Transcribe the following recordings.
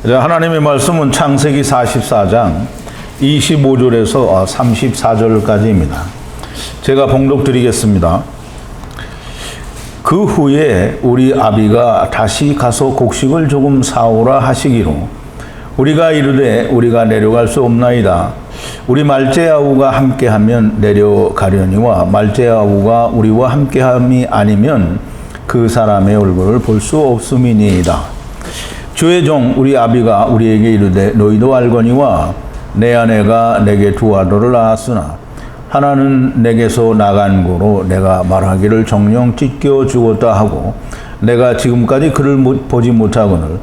하나님의 말씀은 창세기 44장 25절에서 34절까지입니다. 제가 봉독 드리겠습니다. 그 후에 우리 아비가 다시 가서 곡식을 조금 사오라 하시기로 우리가 이르되 우리가 내려갈 수 없나이다. 우리 말제 아우가 함께하면 내려가려니와 말제 아우가 우리와 함께함이 아니면 그 사람의 얼굴을 볼 수 없음이니이다. 주의 종 우리 아비가 우리에게 이르되 너희도 알거니와 내 아내가 내게 두 아들을 낳았으나 하나는 내게서 나간 고로 내가 말하기를 정령 찢겨 죽었다 하고 내가 지금까지 그를 보지 못하거늘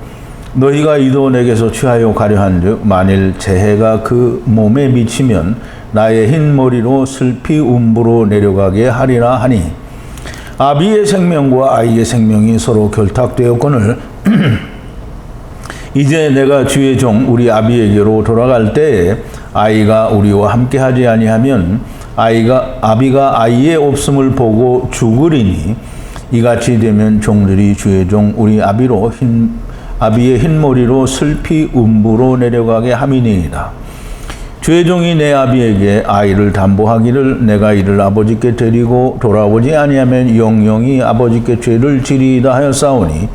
너희가 이도 내게서 취하여 가려 한즉 만일 재해가 그 몸에 미치면 나의 흰 머리로 슬피 음부로 내려가게 하리라 하니 아비의 생명과 아이의 생명이 서로 결탁되었거늘 이제 내가 주의 종 우리 아비에게로 돌아갈 때에 아이가 우리와 함께하지 아니하면 아비가 아이의 없음을 보고 죽으리니 이같이 되면 종들이 주의 종 우리 아비의 흰머리로 슬피 음부로 내려가게 함이니이다. 주의 종이 내 아비에게 아이를 담보하기를 내가 이를 아버지께 데리고 돌아오지 아니하면 영영이 아버지께 죄를 지리이다 하였사오니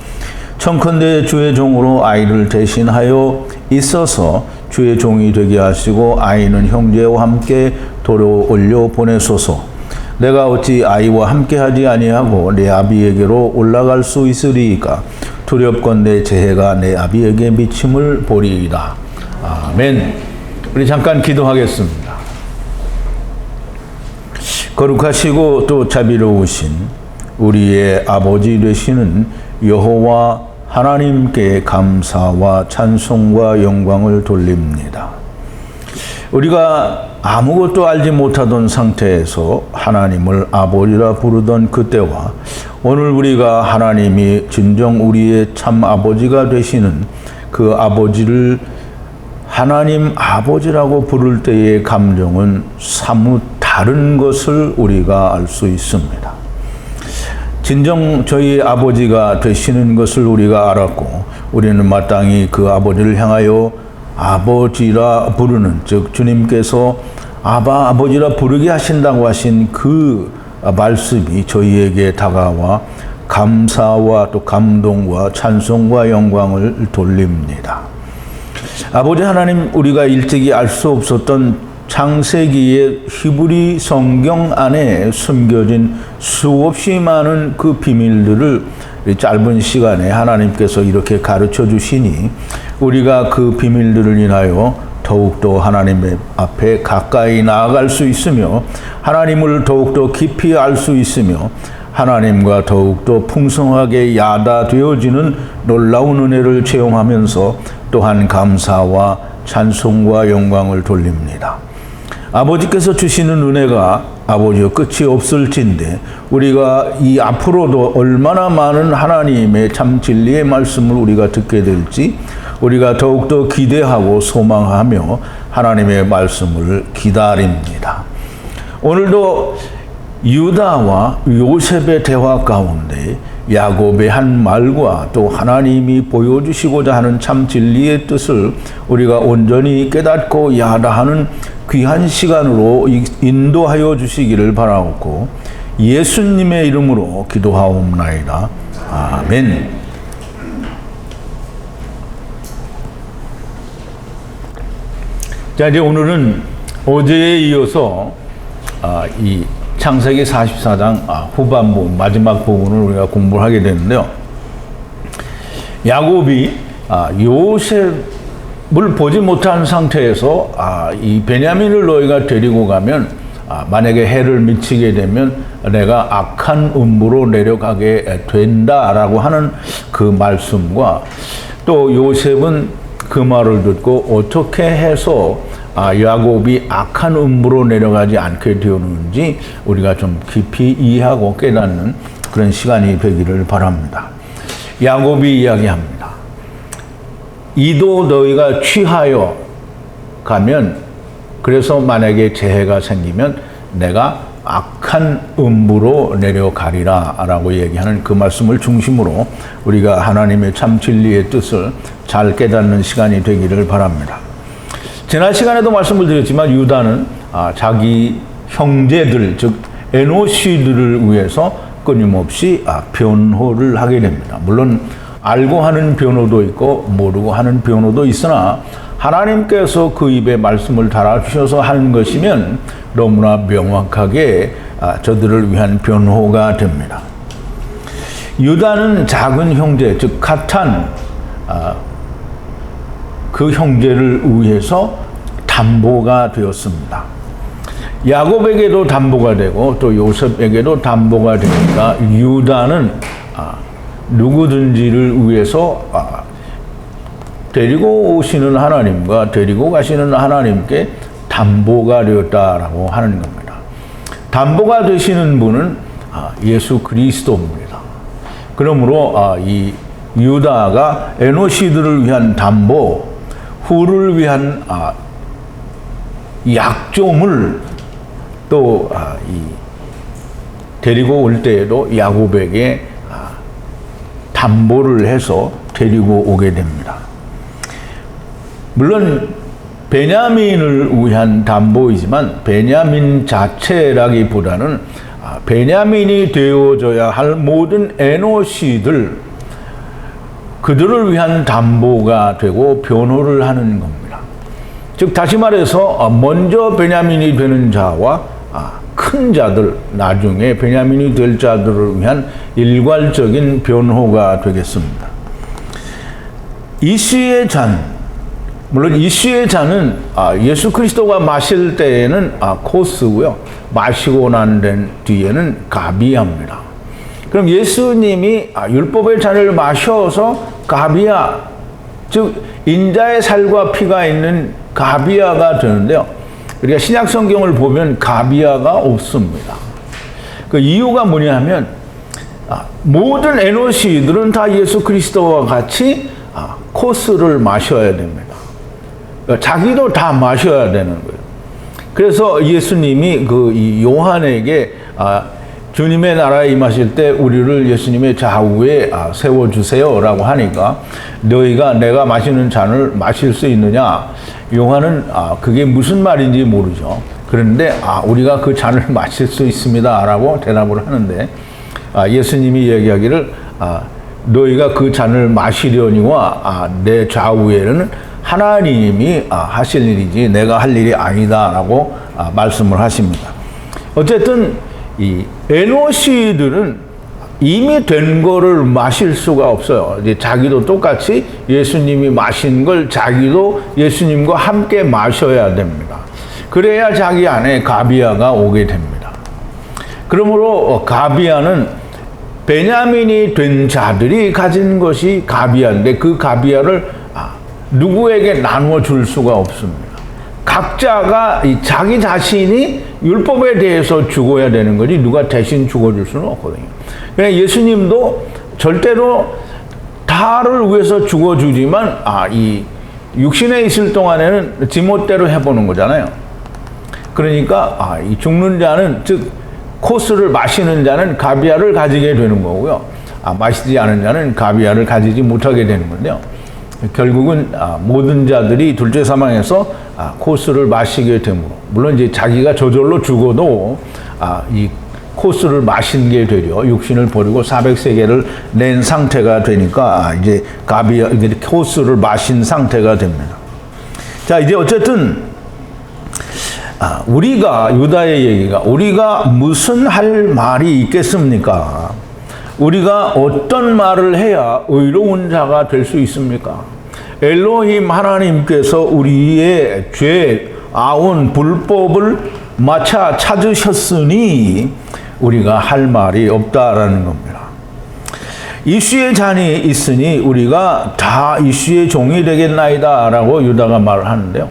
청컨대 주의 종으로 아이를 대신하여 있어서 주의 종이 되게 하시고 아이는 형제와 함께 도로 올려 보내소서. 내가 어찌 아이와 함께하지 아니하고 내 아비에게로 올라갈 수 있으리이까 두렵건대 재해가 내 아비에게 미침을 보리이다. 아멘. 우리 잠깐 기도하겠습니다. 거룩하시고 또 자비로우신 우리의 아버지 되시는 여호와 하나님께 감사와 찬송과 영광을 돌립니다. 우리가 아무것도 알지 못하던 상태에서 하나님을 아버지라 부르던 그때와 오늘 우리가 하나님이 진정 우리의 참 아버지가 되시는 그 아버지를 하나님 아버지라고 부를 때의 감정은 사뭇 다른 것을 우리가 알 수 있습니다. 진정 저희 아버지가 되시는 것을 우리가 알았고 우리는 마땅히 그 아버지를 향하여 아버지라 부르는 즉 주님께서 아버지라 부르게 하신다고 하신 그 말씀이 저희에게 다가와 감사와 또 감동과 찬송과 영광을 돌립니다. 아버지 하나님, 우리가 일찍이 알 수 없었던 창세기의 히브리 성경 안에 숨겨진 수없이 많은 그 비밀들을 짧은 시간에 하나님께서 이렇게 가르쳐 주시니 우리가 그 비밀들을 인하여 더욱더 하나님 앞에 가까이 나아갈 수 있으며 하나님을 더욱더 깊이 알 수 있으며 하나님과 더욱더 풍성하게 야다되어지는 놀라운 은혜를 체험하면서 또한 감사와 찬송과 영광을 돌립니다. 아버지께서 주시는 은혜가 아버지여 끝이 없을진데 우리가 이 앞으로도 얼마나 많은 하나님의 참 진리의 말씀을 우리가 듣게 될지 우리가 더욱더 기대하고 소망하며 하나님의 말씀을 기다립니다. 오늘도 유다와 요셉의 대화 가운데 야곱의 한 말과 또 하나님이 보여주시고자 하는 참 진리의 뜻을 우리가 온전히 깨닫고 야다하는 귀한 시간으로 인도하여 주시기를 바라옵고 예수님의 이름으로 기도하옵나이다. 아멘. 자, 이제 오늘은 어제에 이어서 이 창세기 44장 후반부 마지막 부분을 우리가 공부를 하게 되는데요. 야곱이 요셉을 보지 못한 상태에서 이 베냐민을 너희가 데리고 가면 만약에 해를 미치게 되면 내가 악한 음부로 내려가게 된다라고 하는 그 말씀과 또 요셉은 그 말을 듣고 어떻게 해서 야곱이 악한 음부로 내려가지 않게 되었는지 우리가 좀 깊이 이해하고 깨닫는 그런 시간이 되기를 바랍니다. 야곱이 이야기합니다. 이도 너희가 취하여 가면 그래서 만약에 재해가 생기면 내가 악한 음부로 내려가리라 라고 얘기하는 그 말씀을 중심으로 우리가 하나님의 참 진리의 뜻을 잘 깨닫는 시간이 되기를 바랍니다. 지난 시간에도 말씀을 드렸지만 유다는 자기 형제들, 즉 에노시들을 위해서 끊임없이 변호를 하게 됩니다. 물론 알고 하는 변호도 있고 모르고 하는 변호도 있으나 하나님께서 그 입에 말씀을 달아주셔서 하는 것이면 너무나 명확하게 저들을 위한 변호가 됩니다. 유다는 작은 형제, 즉 가탄, 그 형제를 위해서 담보가 되었습니다. 야곱에게도 담보가 되고 또 요셉에게도 담보가 되니까 유다는 누구든지를 위해서 데리고 오시는 하나님과 데리고 가시는 하나님께 담보가 되었다라고 하는 겁니다. 담보가 되시는 분은 예수 그리스도입니다. 그러므로 이 유다가 에노시들을 위한 담보, 후를 위한 약종을 또 데리고 올 때에도 야곱에게 담보를 해서 데리고 오게 됩니다. 물론 베냐민을 위한 담보이지만 베냐민 자체라기보다는 베냐민이 되어져야 할 모든 에노시들, 그들을 위한 담보가 되고 변호를 하는 겁니다. 즉 다시 말해서 먼저 베냐민이 되는 자와 큰 자들, 나중에 베냐민이 될 자들을 위한 일괄적인 변호가 되겠습니다. 이씨의 잔, 물론 이씨의 잔은 예수 그리스도가 마실 때에는 코스고요. 마시고 난 뒤에는 가비야입니다. 그럼 예수님이 율법의 잔을 마셔서 가비야, 즉 인자의 살과 피가 있는 가비야가 되는데요. 우리가 신약 성경을 보면 가비야가 없습니다. 그 이유가 뭐냐면 모든 에노시들은 다 예수 그리스도와 같이 코스를 마셔야 됩니다. 자기도 다 마셔야 되는 거예요. 그래서 예수님이 이 요한에게 주님의 나라에 임하실 때 우리를 예수님의 좌우에 세워주세요라고 하니까 너희가 내가 마시는 잔을 마실 수 있느냐? 요한은 그게 무슨 말인지 모르죠. 그런데 우리가 그 잔을 마실 수 있습니다라고 대답을 하는데 예수님이 얘기하기를 너희가 그 잔을 마시려니와 내 좌우에는 하나님이 하실 일이지 내가 할 일이 아니다라고 말씀을 하십니다. 어쨌든 이 에노시들은 이미 된 거를 마실 수가 없어요. 이제 자기도 똑같이 예수님이 마신 걸 자기도 예수님과 함께 마셔야 됩니다. 그래야 자기 안에 가비야가 오게 됩니다. 그러므로 가비야는 베냐민이 된 자들이 가진 것이 가비야인데 그 가비야를 누구에게 나누어 줄 수가 없습니다. 각자가 자기 자신이 율법에 대해서 죽어야 되는 거지 누가 대신 죽어줄 수는 없거든요. 그냥 예수님도 절대로 다를 위해서 죽어주지만 이 육신에 있을 동안에는 지멋대로 해보는 거잖아요. 그러니까 이 죽는 자는, 즉 코스를 마시는 자는 가비야를 가지게 되는 거고요. 마시지 않은 자는 가비야를 가지지 못하게 되는 건데요. 결국은 모든 자들이 둘째 사망에서 코스를 마시게 되므로, 물론 이제 자기가 저절로 죽어도 이 코스를 마신 게 되려 육신을 버리고 400세계를 낸 상태가 되니까 이제 가비야, 이제 코스를 마신 상태가 됩니다. 자, 이제 어쨌든 우리가 유다의 얘기가 우리가 무슨 할 말이 있겠습니까? 우리가 어떤 말을 해야 의로운 자가 될 수 있습니까? 엘로힘 하나님께서 우리의 죄, 아온, 불법을 마차 찾으셨으니 우리가 할 말이 없다라는 겁니다. 이슈의 잔이 있으니 우리가 다 이슈의 종이 되겠나이다 라고 유다가 말을 하는데요.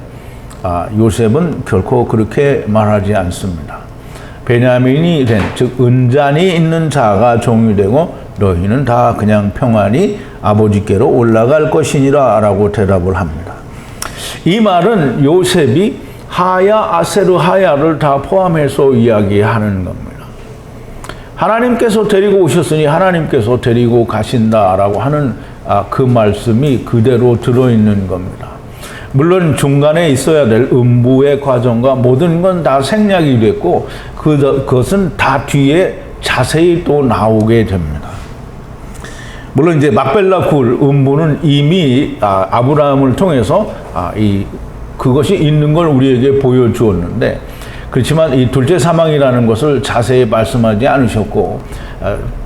요셉은 결코 그렇게 말하지 않습니다. 베냐민이 된, 즉 은잔이 있는 자가 종이 되고 너희는 다 그냥 평안히 아버지께로 올라갈 것이니라 라고 대답을 합니다. 이 말은 요셉이 하야, 아세르, 하야를 다 포함해서 이야기하는 겁니다. 하나님께서 데리고 오셨으니 하나님께서 데리고 가신다라고 하는 그 말씀이 그대로 들어있는 겁니다. 물론 중간에 있어야 될 음부의 과정과 모든 건 다 생략이 됐고 그것은 다 뒤에 자세히 또 나오게 됩니다. 물론 이제 막벨라 굴 음부는 이미 아브라함을 통해서 그것이 있는 걸 우리에게 보여주었는데, 그렇지만 이 둘째 사망이라는 것을 자세히 말씀하지 않으셨고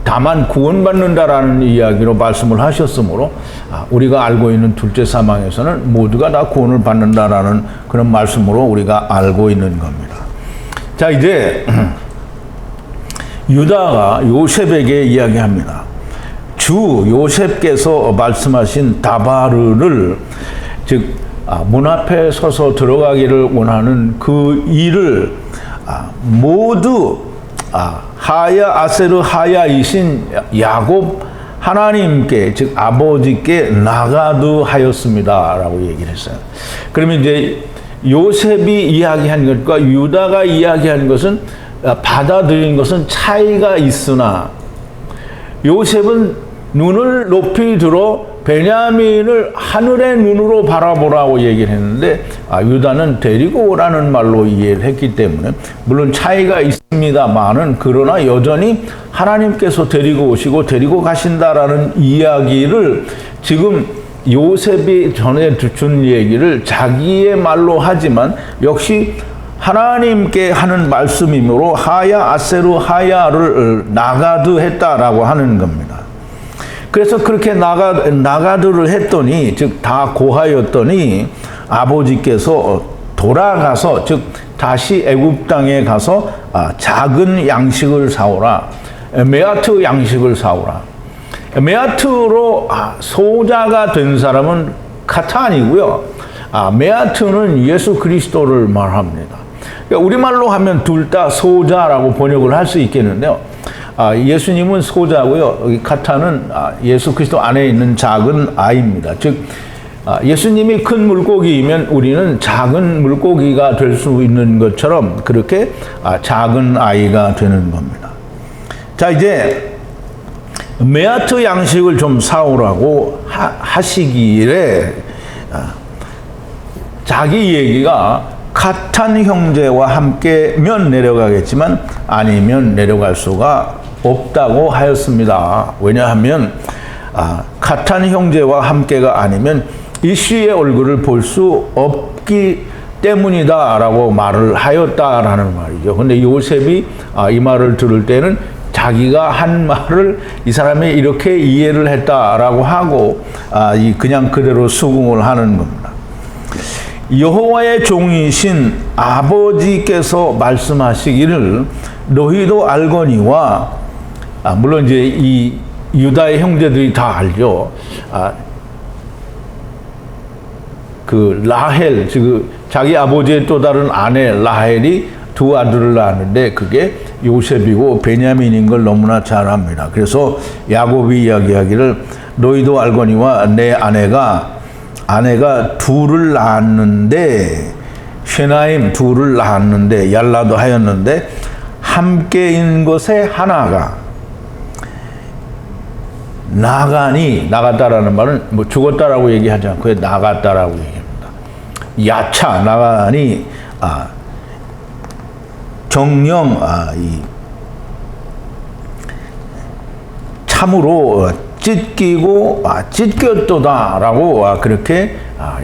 다만 구원받는다라는 이야기로 말씀을 하셨으므로 우리가 알고 있는 둘째 사망에서는 모두가 다 구원을 받는다라는 그런 말씀으로 우리가 알고 있는 겁니다. 자, 이제 유다가 요셉에게 이야기합니다. 주 요셉께서 말씀하신 다바르를, 즉 문 앞에 서서 들어가기를 원하는 그 일을 모두 하야, 아세르, 하야이신 야곱 하나님께, 즉 아버지께 나가두 하였습니다 라고 얘기를 했어요. 그러면 이제 요셉이 이야기한 것과 유다가 이야기한 것은, 받아들인 것은 차이가 있으나 요셉은 눈을 높이 들어 베냐민을 하늘의 눈으로 바라보라고 얘기를 했는데 유다는 데리고 오라는 말로 이해를 했기 때문에, 물론 차이가 있습니다만은 그러나 여전히 하나님께서 데리고 오시고 데리고 가신다라는 이야기를 지금 요셉이 전에 준 얘기를 자기의 말로 하지만 역시 하나님께 하는 말씀이므로 하야, 아세르, 하야를 나가드 했다라고 하는 겁니다. 그래서 그렇게 나가드를 했더니, 즉 다 고하였더니 아버지께서 돌아가서, 즉 다시 애굽 땅에 가서 작은 양식을 사오라, 메아트 양식을 사오라. 메아트로 소자가 된 사람은 카탄이고요. 메아트는 예수 그리스도를 말합니다. 그러니까 우리말로 하면 둘 다 소자라고 번역을 할 수 있겠는데요. 예수님은 소자고요. 카타는 예수 그리스도 안에 있는 작은 아이입니다. 즉 예수님이 큰 물고기이면 우리는 작은 물고기가 될 수 있는 것처럼 그렇게 작은 아이가 되는 겁니다. 자, 이제 메아트 양식을 좀 사오라고 하시기에 자기 얘기가 카탄 형제와 함께면 내려가겠지만 아니면 내려갈 수가 없다고 하였습니다. 왜냐하면 카탄 형제와 함께가 아니면 이씨의 얼굴을 볼 수 없기 때문이다 라고 말을 하였다라는 말이죠. 근데 요셉이 이 말을 들을 때는 자기가 한 말을 이 사람이 이렇게 이해를 했다라고 하고 그냥 그대로 수긍을 하는 겁니다. 여호와의 종이신 아버지께서 말씀하시기를 너희도 알거니와, 물론 이제 이 유다의 형제들이 다 알죠. 그 라헬, 즉 자기 아버지의 또 다른 아내 라헬이 두 아들을 낳았는데 그게 요셉이고 베냐민인 걸 너무나 잘 압니다. 그래서 야곱이 이야기하기를 너희도 알거니와 내 아내가 둘을 낳았는데, 쉐나임 둘을 낳았는데, 얄라도 하였는데 함께인 것에 하나가 나갔다라는 말은 뭐 죽었다라고 얘기하지 않고 나갔다라고 얘기합니다. 야차 나가니 정령 참으로 찢겼도다라고 그렇게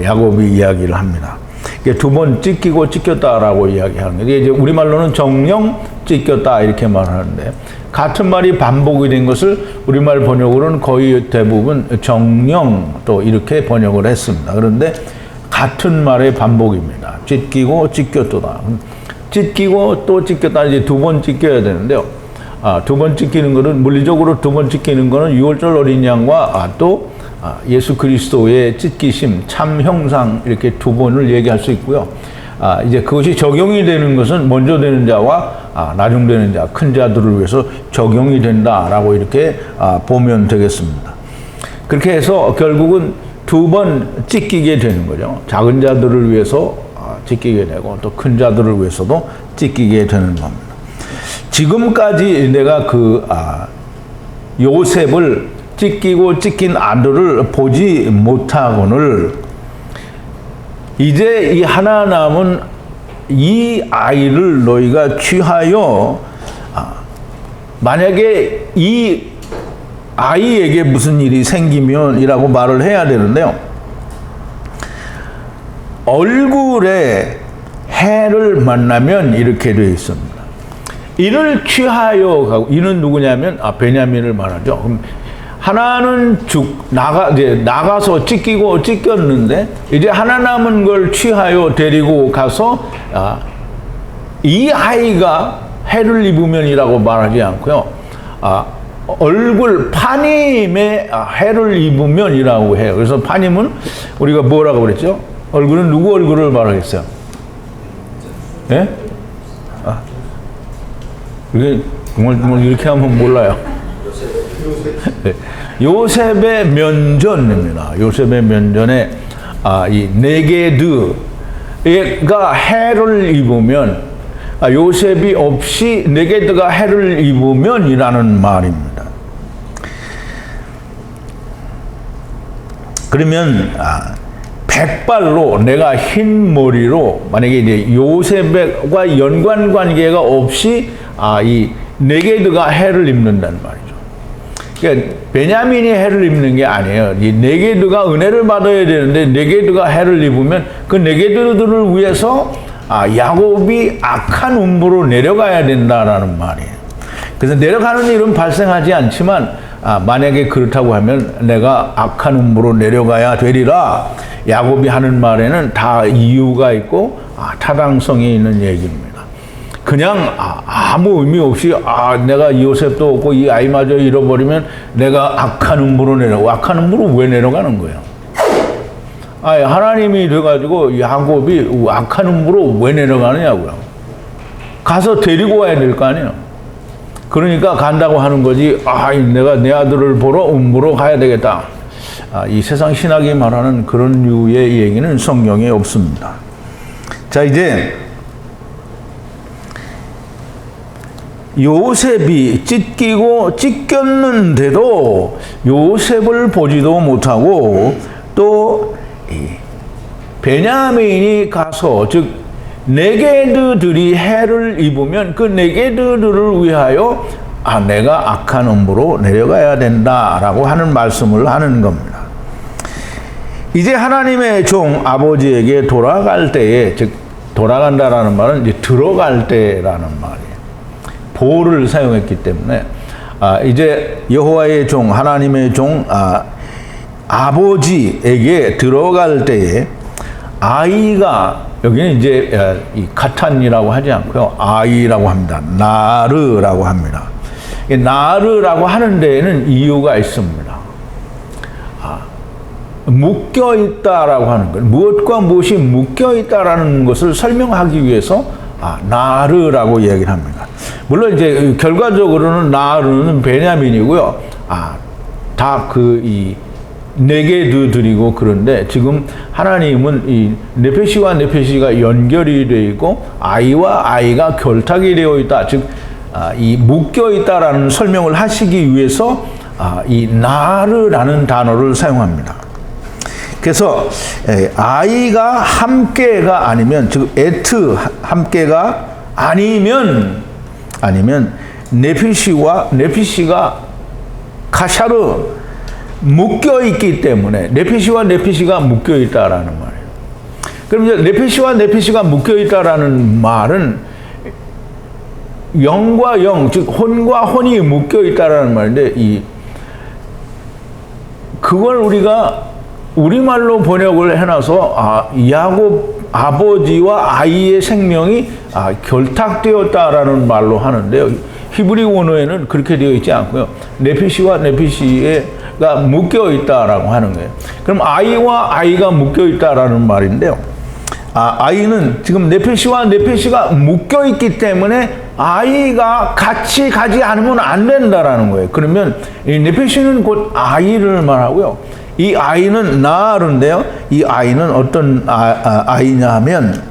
야곱이 이야기를 합니다. 두 번 찢겼다라고 이야기하는 게 이제 우리말로는 정령 찢겼다 이렇게 말하는데, 같은 말이 반복이 된 것을 우리말 번역으로는 거의 대부분 정령 또 이렇게 번역을 했습니다. 그런데 같은 말의 반복입니다. 찢겼도다. 찢기고 또 찢겼다. 이제 두 번 찢겨야 되는데요. 두 번 찢기는 것은, 물리적으로 두 번 찢기는 것은 유월절 어린 양과 또 예수 그리스도의 찢기심, 참 형상, 이렇게 두 번을 얘기할 수 있고요. 이제 그것이 적용이 되는 것은 먼저 되는 자와 나중 되는 자, 큰 자들을 위해서 적용이 된다라고 이렇게 보면 되겠습니다. 그렇게 해서 결국은 두 번 찢기게 되는 거죠. 작은 자들을 위해서 찢기게 되고 또 큰 자들을 위해서도 찢기게 되는 겁니다. 지금까지 내가 요셉을 찢기고 찢긴 아들을 보지 못하고는 이제 이 하나 남은 이 아이를 너희가 취하여 만약에 이 아이에게 무슨 일이 생기면 이라고 말을 해야 되는데요. 얼굴에 해를 만나면 이렇게 되어 있습니다. 이를 취하여 가고, 이는 누구냐면 베냐민을 말하죠. 그럼 하나는 나가서 찢기고 찢겼는데 이제 하나 남은 걸 취하여 데리고 가서 이 아이가 해를 입으면이라고 말하지 않고요. 얼굴 파님의 해를 입으면이라고 해요. 그래서 파님은 우리가 뭐라고 그랬죠? 얼굴은 누구 얼굴을 말하겠어요? 예? 이게 정말 이렇게 하면 몰라요. 요셉의 면전입니다. 요셉의 면전에 이 네게드가 해를 입으면 요셉이 없이 네게드가 해를 입으면이라는 말입니다. 그러면 백발로 내가 흰 머리로 만약에 이제 요셉과 연관 관계가 없이 이 네게드가 해를 입는다는 말이죠. 그러니까 베냐민이 해를 입는 게 아니에요. 이 네게드가 은혜를 받아야 되는데 네게드가 해를 입으면 그 네게드들을 위해서 야곱이 악한 음부로 내려가야 된다라는 말이에요. 그래서 내려가는 일은 발생하지 않지만 만약에 그렇다고 하면 내가 악한 음부로 내려가야 되리라. 야곱이 하는 말에는 다 이유가 있고 타당성이 있는 얘기입니다. 그냥 아무 의미 없이 내가 요셉도 없고 이 아이마저 잃어버리면 내가 악한 음부로 내려가. 악한 음부로 왜 내려가는 거예요? 하나님이 돼가지고 야곱이 악한 음부로 왜 내려가느냐고요. 가서 데리고 와야 될 거 아니에요. 그러니까 간다고 하는 거지. 내가 내 아들을 보러 음부로 가야 되겠다. 이 세상 신학이 말하는 그런 류의 얘기는 성경에 없습니다. 자, 이제 요셉이 찢기고 찢겼는데도 요셉을 보지도 못하고 또 베냐민이 가서 즉 네게드들이 해를 입으면 그 네게드들을 위하여 내가 악한 음부로 내려가야 된다라고 하는 말씀을 하는 겁니다. 이제 하나님의 종 아버지에게 돌아갈 때에 즉 돌아간다라는 말은 이제 들어갈 때라는 말이에요. 보를 사용했기 때문에 이제 여호와의 종 하나님의 종 아버지에게 들어갈 때에 아이가 여기는 이제 이 카탄이라고 하지 않고요. 아이라고 합니다. 나르라고 합니다. 나르라고 하는 데에는 이유가 있습니다. 묶여 있다라고 하는 것, 무엇과 무엇이 묶여 있다라는 것을 설명하기 위해서 나르라고 얘기를 합니다. 물론 이제 결과적으로는 나르는 베냐민이고요. 다 이 네게드들이고 그런데 지금 하나님은 이 네페시와 네페시가 연결이 되어 있고 아이와 아이가 결탁이 되어 있다. 즉 이 묶여 있다라는 설명을 하시기 위해서 이 나르라는 단어를 사용합니다. 그래서 아이가 함께가 아니면 즉 에트 함께가 아니면 네피시가 카샤르 묶여 있기 때문에 네피시와 네피시가 묶여 있다라는 말이에요. 그럼 이제 네피시와 네피시가 묶여 있다라는 말은 영과 영, 즉 혼과 혼이 묶여 있다라는 말인데 그걸 우리가 우리말로 번역을 해놔서 야곱 아버지와 아이의 생명이 결탁되었다라는 말로 하는데요. 히브리 원어에는 그렇게 되어 있지 않고요. 네피시와 네피시가 묶여 있다라고 하는 거예요. 그럼 아이와 아이가 묶여 있다라는 말인데요. 아이는 지금 네피시와 네피시가 묶여 있기 때문에 아이가 같이 가지 않으면 안 된다라는 거예요. 그러면 이 네피시는 곧 아이를 말하고요. 이 아이는 나르인데요. 이 아이는 어떤 아이냐 하면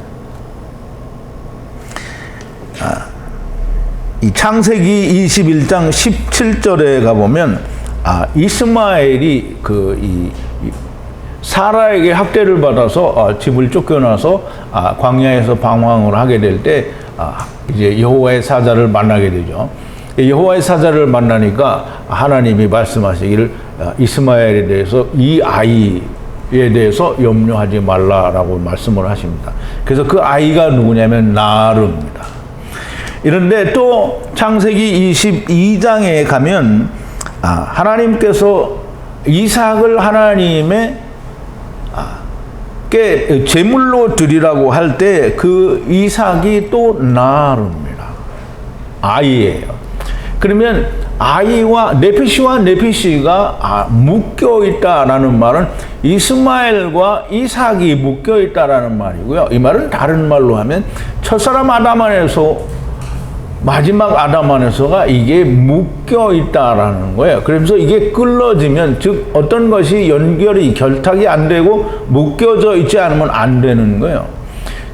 이 창세기 21장 17절에 가보면 이스마엘이 사라에게 학대를 받아서 집을 쫓겨나서 광야에서 방황을 하게 될 때 이제 여호와의 사자를 만나게 되죠. 여호와의 사자를 만나니까 하나님이 말씀하시기를 이스마엘에 대해서 이 아이에 대해서 염려하지 말라라고 말씀을 하십니다. 그래서 그 아이가 누구냐면 나르입니다. 이런데 또 창세기 22장에 가면 하나님께서 이삭을 하나님의 제물로 드리라고 할 때 그 이삭이 또 나르입니다. 아이예요. 그러면 아이와 네피시가 묶여 있다라는 말은 이스마엘과 이삭이 묶여 있다라는 말이고요. 이 말은 다른 말로 하면 첫사람 아담 안에서 마지막 아담 안에서가 이게 묶여 있다라는 거예요. 그러면서 이게 끌어지면, 즉 어떤 것이 연결이 결탁이 안 되고 묶여져 있지 않으면 안 되는 거예요.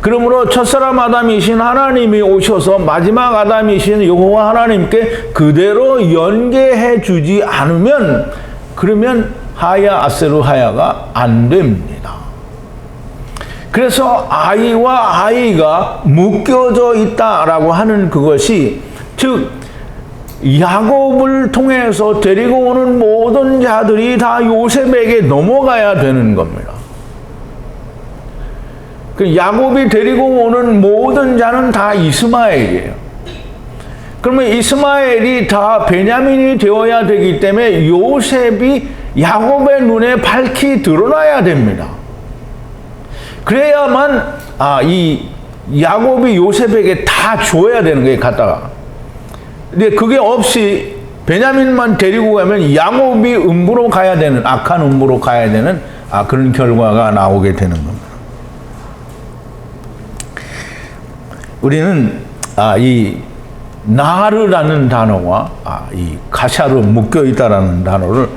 그러므로 첫사람 아담이신 하나님이 오셔서 마지막 아담이신 여호와 하나님께 그대로 연계해 주지 않으면, 그러면 하야 아세르 하야가 안 됩니다. 그래서 아이와 아이가 묶여져 있다라고 하는 그것이, 즉 야곱을 통해서 데리고 오는 모든 자들이 다 요셉에게 넘어가야 되는 겁니다. 그 야곱이 데리고 오는 모든 자는 다 이스마엘이에요. 그러면 이스마엘이 다 베냐민이 되어야 되기 때문에 요셉이 야곱의 눈에 밝히 드러나야 됩니다. 그래야만 이 야곱이 요셉에게 다 줘야 되는 거예요, 갖다가. 근데 그게 없이 베냐민만 데리고 가면 야곱이 음부로 가야 되는, 악한 음부로 가야 되는 그런 결과가 나오게 되는 겁니다. 우리는 이 나르라는 단어와 이 가샤로 묶여 있다라는 단어를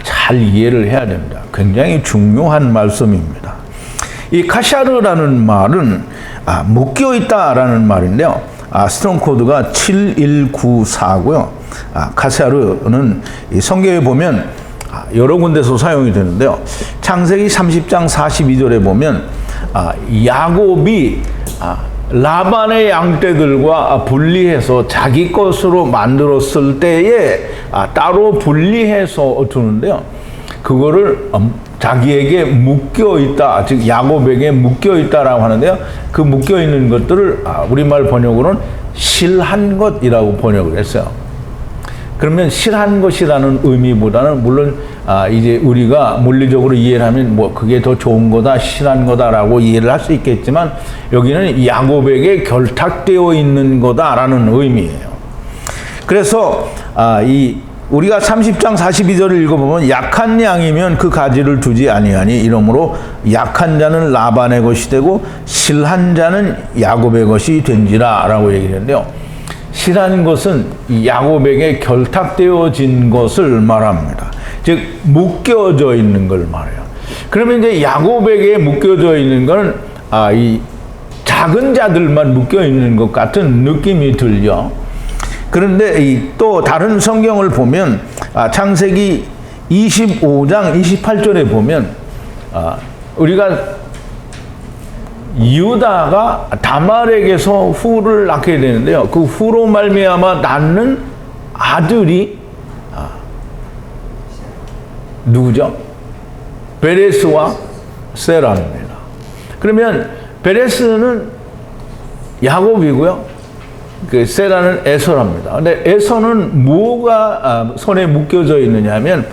잘 이해를 해야 됩니다. 굉장히 중요한 말씀입니다. 이 카샤르라는 말은 묶여 있다라는 말인데요. 스트롱 코드가 7194고요. 카샤르는 이 성경에 보면 여러 군데서 사용이 되는데요. 창세기 30장 42절에 보면 야곱이 라반의 양떼들과 분리해서 자기 것으로 만들었을 때에 따로 분리해서 두는데요. 그거를 자기에게 묶여 있다, 즉 야곱에게 묶여 있다라고 하는데요. 그 묶여 있는 것들을 우리말 번역으로는 실한 것이라고 번역을 했어요. 그러면 실한 것이라는 의미보다는 물론 이제 우리가 물리적으로 이해를 하면 뭐 그게 더 좋은 거다, 실한 거다라고 이해를 할 수 있겠지만, 여기는 야곱에게 결탁되어 있는 거다라는 의미예요. 그래서 우리가 30장 42절을 읽어보면 약한 양이면 그 가지를 두지 아니하니 이러므로 약한 자는 라반의 것이 되고 실한 자는 야곱의 것이 된지라 라고 얘기를 했는데요. 실한 것은 야곱에게 결탁되어진 것을 말합니다. 즉 묶여져 있는 걸 말해요. 그러면 이제 야곱에게 묶여져 있는 건 이 작은 자들만 묶여 있는 것 같은 느낌이 들죠. 그런데 또 다른 성경을 보면 창세기 25장 28절에 보면 우리가 유다가 다말에게서 후를 낳게 되는데요. 그 후로 말미암아 낳는 아들이 누구죠? 베레스와 세라입니다. 그러면 베레스는 야곱이고요. 그 세라는 에서랍니다. 근데 에서는 뭐가 손에 묶여져 있느냐 하면,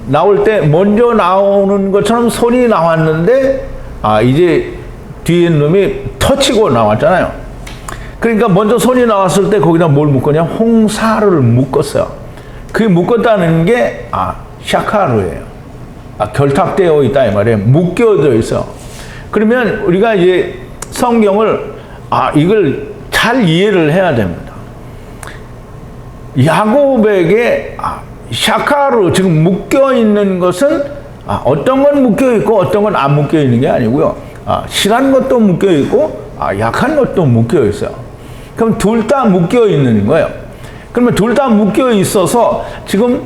나올 때 먼저 나오는 것처럼 손이 나왔는데 이제 뒤에 놈이 터치고 나왔잖아요. 그러니까 먼저 손이 나왔을 때 거기다 뭘 묶었냐? 홍사를 묶었어요. 그게 묶었다는 게 샤카르예요. 결탁되어 있다 이 말이에요. 묶여져 있어. 그러면 우리가 이제 성경을 이걸 잘 이해를 해야 됩니다. 야곱에게 샤카르, 즉 묶여 있는 것은 어떤 건 묶여 있고 어떤 건 안 묶여 있는 게 아니고요. 실한 것도 묶여 있고 약한 것도 묶여 있어요. 그럼 둘 다 묶여 있는 거예요. 그러면 둘 다 묶여 있어서 지금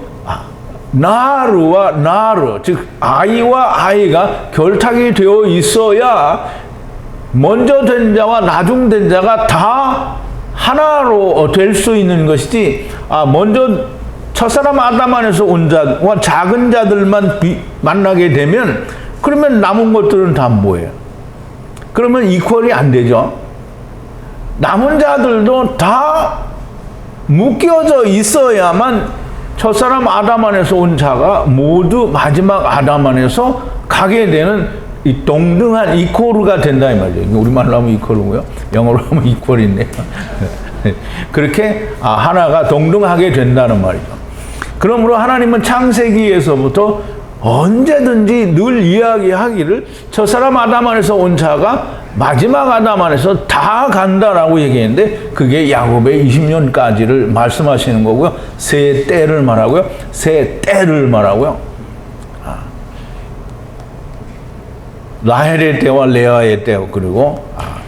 나르와 나르, 즉 아이와 아이가 결탁이 되어 있어야 먼저 된 자와 나중 된 자가 다 하나로 될 수 있는 것이지, 먼저 첫사람 아담 안에서 온 자와 작은 자들만 만나게 되면 그러면 남은 것들은 다 뭐예요? 그러면 이퀄이 안 되죠. 남은 자들도 다 묶여져 있어야만 첫사람 아담 안에서 온 자가 모두 마지막 아담 안에서 가게 되는 이 동등한 이퀄가 된다 이 말이죠. 우리말로 하면 이퀄이고요. 영어로 하면 이퀄인데요. 그렇게 하나가 동등하게 된다는 말이죠. 그러므로 하나님은 창세기에서부터 언제든지 늘 이야기하기를 첫사람 아담 안에서 온 자가 마지막 아담 안에서 다 간다라고 얘기했는데, 그게 야곱의 20년까지를 말씀하시는 거고요. 세 때를 말하고요. 세 때를 말하고요. 라헬의 때와 레아의 때, 그리고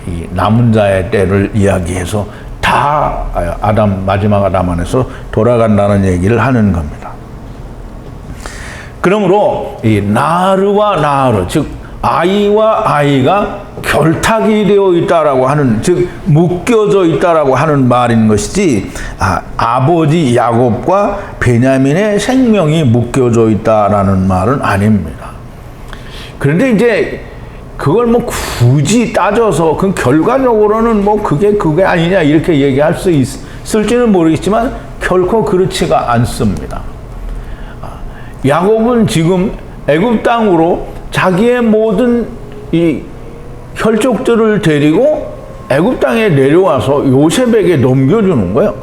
이 남은 자의 때를 이야기해서 다 마지막 아담 안에서 돌아간다는 얘기를 하는 겁니다. 그러므로 이 나르와 나르, 즉 아이와 아이가 결탁이 되어 있다라고 하는, 즉 묶여져 있다라고 하는 말인 것이지, 아버지 야곱과 베냐민의 생명이 묶여져 있다라는 말은 아닙니다. 그런데 이제 그걸 뭐 굳이 따져서 그 결과적으로는 뭐 그게 아니냐 이렇게 얘기할 수 있을지는 모르겠지만 결코 그렇지가 않습니다. 야곱은 지금 애굽 땅으로 자기의 모든 이 혈족들을 데리고 애굽 땅에 내려와서 요셉에게 넘겨주는 거예요.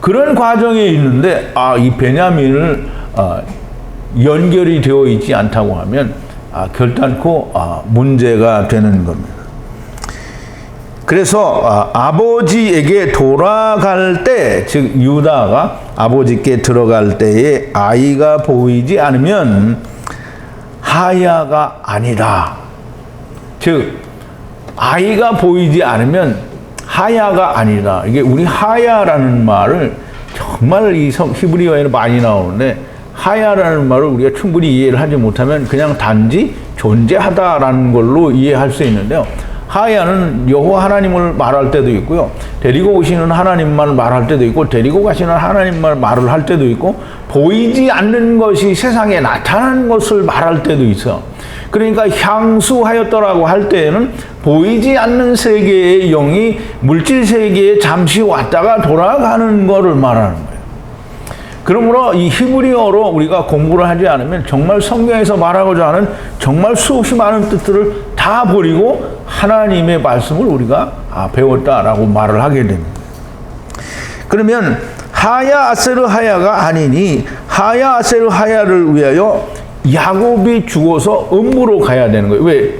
그런 과정에 있는데 이 베냐민을 연결이 되어 있지 않다고 하면 결단코 문제가 되는 겁니다. 그래서 아버지에게 돌아갈 때, 즉 유다가 아버지께 들어갈 때에 아이가 보이지 않으면 하야가 아니다. 즉 아이가 보이지 않으면 하야가 아니다. 이게 우리 하야라는 말을 정말 이 히브리어에는 많이 나오는데, 하야라는 말을 우리가 충분히 이해를 하지 못하면 그냥 단지 존재하다라는 걸로 이해할 수 있는데요. 하야는 여호와 하나님을 말할 때도 있고요. 데리고 오시는 하나님만 말할 때도 있고, 데리고 가시는 하나님만 말을 할 때도 있고, 보이지 않는 것이 세상에 나타나는 것을 말할 때도 있어요. 그러니까 향수하였더라고 할 때에는 보이지 않는 세계의 영이 물질 세계에 잠시 왔다가 돌아가는 것을 말하는 거예요. 그러므로 이 히브리어로 우리가 공부를 하지 않으면 정말 성경에서 말하고자 하는 정말 수없이 많은 뜻들을 다 버리고 하나님의 말씀을 우리가 배웠다라고 말을 하게 됩니다. 그러면 하야 아세르 하야가 아니니 하야 아세르 하야를 위하여 야곱이 죽어서 음부로 가야 되는 거예요. 왜?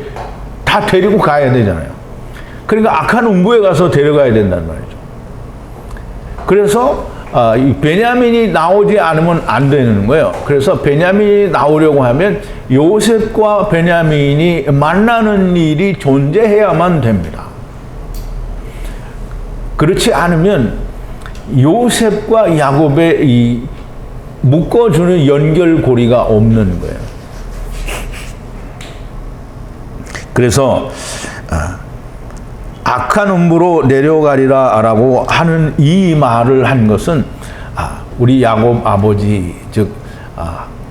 다 데리고 가야 되잖아요. 그러니까 악한 음부에 가서 데려가야 된다는 말이죠. 그래서 이 베냐민이 나오지 않으면 안 되는 거예요. 그래서 베냐민이 나오려고 하면 요셉과 베냐민이 만나는 일이 존재해야만 됩니다. 그렇지 않으면 요셉과 야곱의 이 묶어주는 연결고리가 없는 거예요. 그래서 악한 음부로 내려가리라라고 하는 이 말을 한 것은 우리 야곱 아버지, 즉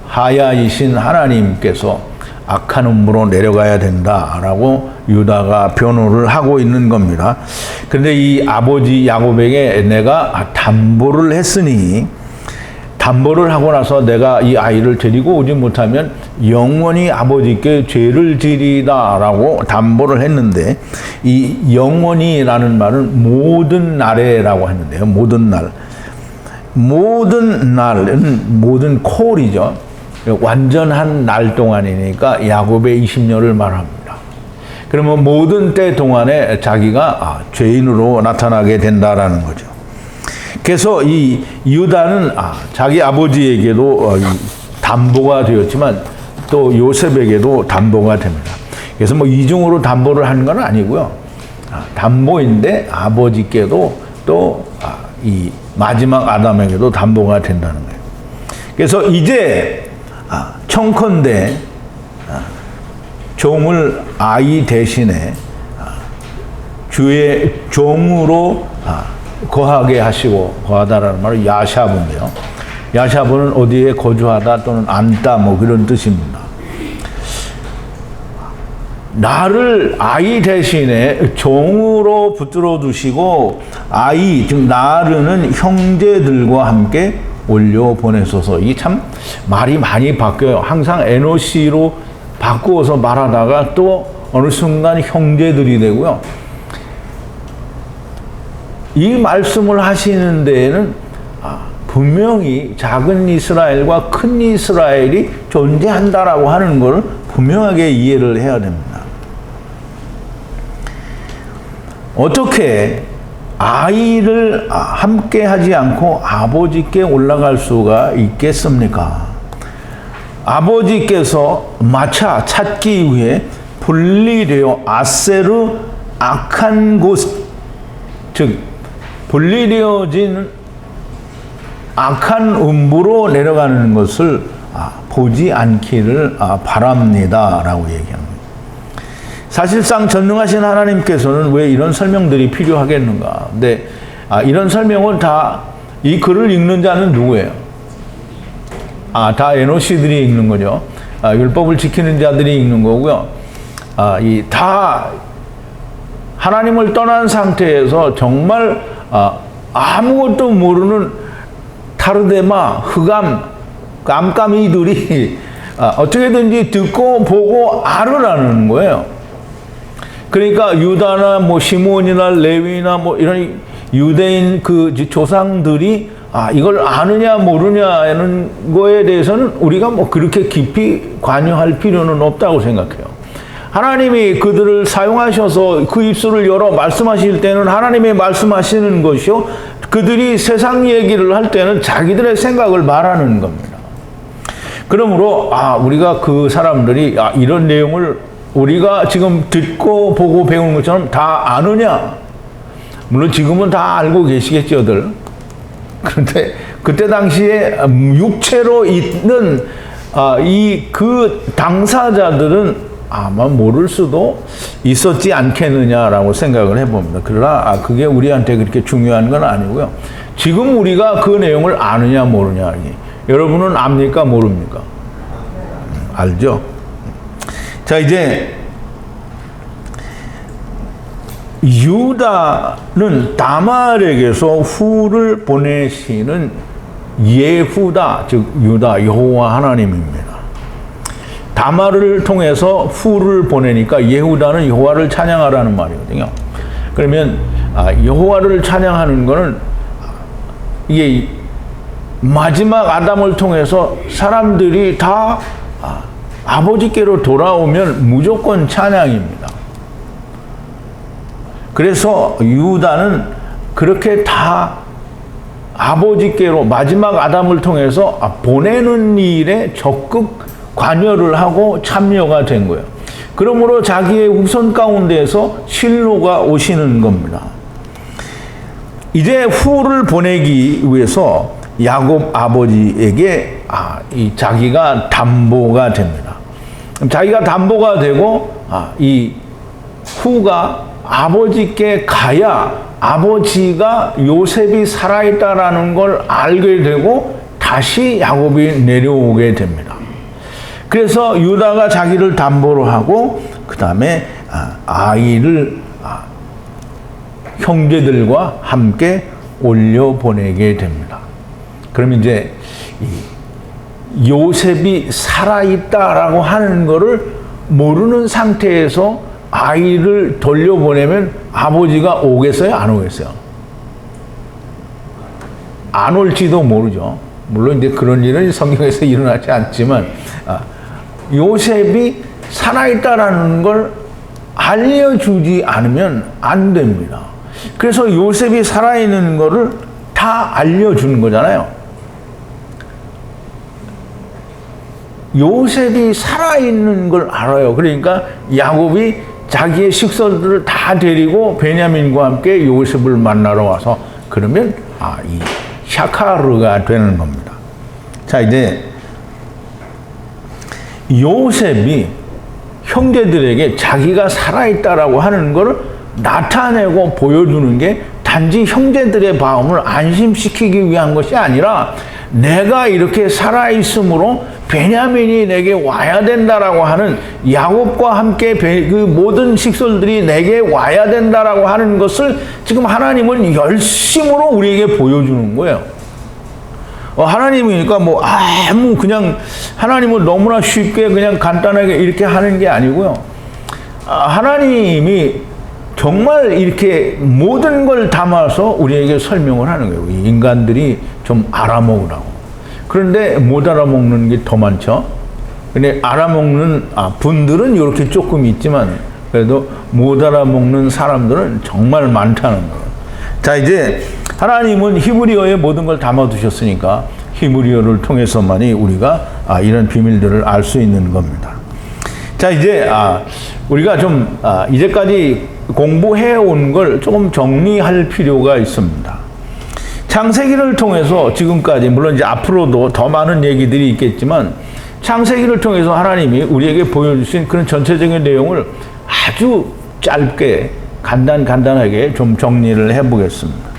하야이신 하나님께서 악한 음부로 내려가야 된다라고 유다가 변호를 하고 있는 겁니다. 그런데 이 아버지 야곱에게 내가 담보를 했으니, 담보를 하고 나서 내가 이 아이를 데리고 오지 못하면 영원히 아버지께 죄를 지리다라고 담보를 했는데, 이 영원히라는 말은 모든 날에라고 했는데요. 모든 날. 모든 날은 모든 콜이죠. 완전한 날 동안이니까 야곱의 20년을 말합니다. 그러면 모든 때 동안에 자기가 죄인으로 나타나게 된다라는 거죠. 그래서 이 유다는 자기 아버지에게도 담보가 되었지만 또 요셉에게도 담보가 됩니다. 그래서 뭐 이중으로 담보를 하는 건 아니고요. 담보인데 아버지께도 또 이 마지막 아담에게도 담보가 된다는 거예요. 그래서 이제 청컨대 종을 아이 대신에 주의 종으로 거하게 하시고, 거하다라는 말은 야샤브인데요. 야샤브는 어디에 거주하다 또는 앉다 뭐 그런 뜻입니다. 나를 아이 대신에 종으로 붙들어 두시고, 아이 즉 나르는 형제들과 함께 올려 보내소서. 이 참 말이 많이 바뀌어요. 항상 에노시로 바꾸어서 말하다가 또 어느 순간 형제들이 되고요. 이 말씀을 하시는 데에는 분명히 작은 이스라엘과 큰 이스라엘이 존재한다라고 하는 것을 분명하게 이해를 해야 됩니다. 어떻게 아이를 함께 하지 않고 아버지께 올라갈 수가 있겠습니까? 아버지께서 마차 찾기 위해 분리되어 아세르 악한 곳, 즉 분리되어진 악한 음부로 내려가는 것을 보지 않기를 바랍니다라고 얘기합니다. 사실상 전능하신 하나님께서는 왜 이런 설명들이 필요하겠는가? 근데 이런 설명은 다 이 글을 읽는 자는 누구예요? 다 에노시들이 읽는 거죠. 율법을 지키는 자들이 읽는 거고요. 다 하나님을 떠난 상태에서 정말 아무것도 모르는 타르데마, 흑암, 깜깜이들이 어떻게든지 듣고 보고 알으라는 거예요. 그러니까 유다나 뭐 시몬이나 레위나 뭐 이런 유대인 그 조상들이 이걸 아느냐 모르냐는 거에 대해서는 우리가 뭐 그렇게 깊이 관여할 필요는 없다고 생각해요. 하나님이 그들을 사용하셔서 그 입술을 열어 말씀하실 때는 하나님의 말씀하시는 것이요, 그들이 세상 얘기를 할 때는 자기들의 생각을 말하는 겁니다. 그러므로 우리가 그 사람들이 이런 내용을 우리가 지금 듣고 보고 배우는 것처럼 다 아느냐? 물론 지금은 다 알고 계시겠죠들. 그런데 그때 당시에 육체로 있는 그 당사자들은 아마 모를 수도 있었지 않겠느냐라고 생각을 해봅니다. 그러나 그게 우리한테 그렇게 중요한 건 아니고요. 지금 우리가 그 내용을 아느냐 모르냐. 여러분은 압니까 모릅니까? 알죠? 자, 이제 유다는 다말에게서 후를 보내시는 예후다, 즉 유다 여호와 하나님입니다. 다말을 통해서 후를 보내니까 예후다는 여호와를 찬양하라는 말이거든요. 그러면 여호와를 찬양하는 것은 이게 마지막 아담을 통해서 사람들이 다 아버지께로 돌아오면 무조건 찬양입니다. 그래서 유다는 그렇게 다 아버지께로 마지막 아담을 통해서 보내는 일에 적극 관여를 하고 참여가 된 거예요. 그러므로 자기의 후손 가운데에서 실로가 오시는 겁니다. 이제 후를 보내기 위해서 야곱 아버지에게 자기가 담보가 됩니다. 자기가 담보가 되고 이 후가 아버지께 가야 아버지가 요셉이 살아있다라는 걸 알게 되고 다시 야곱이 내려오게 됩니다. 그래서 유다가 자기를 담보로 하고 그 다음에 아이를 형제들과 함께 올려보내게 됩니다. 그럼 이제 요셉이 살아있다라고 하는 것을 모르는 상태에서 아이를 돌려보내면 아버지가 오겠어요? 안 오겠어요? 안 올지도 모르죠. 물론 이제 그런 일은 성경에서 일어나지 않지만 요셉이 살아있다라는 걸 알려주지 않으면 안 됩니다. 그래서 요셉이 살아있는 거를 다 알려주는 거잖아요. 요셉이 살아있는 걸 알아요. 그러니까 야곱이 자기의 식솔들을 다 데리고 베냐민과 함께 요셉을 만나러 와서 그러면 이 샤카르가 되는 겁니다. 자, 이제 요셉이 형제들에게 자기가 살아있다라고 하는 것을 나타내고 보여주는 게 단지 형제들의 마음을 안심시키기 위한 것이 아니라 내가 이렇게 살아있으므로 베냐민이 내게 와야 된다라고 하는, 야곱과 함께 그 모든 식솔들이 내게 와야 된다라고 하는 것을 지금 하나님은 열심으로 우리에게 보여주는 거예요. 하나님이니까 그냥 하나님은 너무나 쉽게 그냥 간단하게 이렇게 하는 게 아니고요. 하나님이 정말 이렇게 모든 걸 담아서 우리에게 설명을 하는 거예요. 인간들이 좀 알아먹으라고. 그런데 못 알아먹는 게 더 많죠. 근데 알아먹는 분들은 이렇게 조금 있지만 그래도 못 알아먹는 사람들은 정말 많다는 거예요. 자, 이제 하나님은 히브리어에 모든 걸 담아두셨으니까 히브리어를 통해서만이 우리가 이런 비밀들을 알 수 있는 겁니다. 자, 이제 우리가 좀 이제까지 공부해 온 걸 조금 정리할 필요가 있습니다. 창세기를 통해서 지금까지, 물론 이제 앞으로도 더 많은 얘기들이 있겠지만, 창세기를 통해서 하나님이 우리에게 보여주신 그런 전체적인 내용을 아주 짧게 간단하게 좀 정리를 해보겠습니다.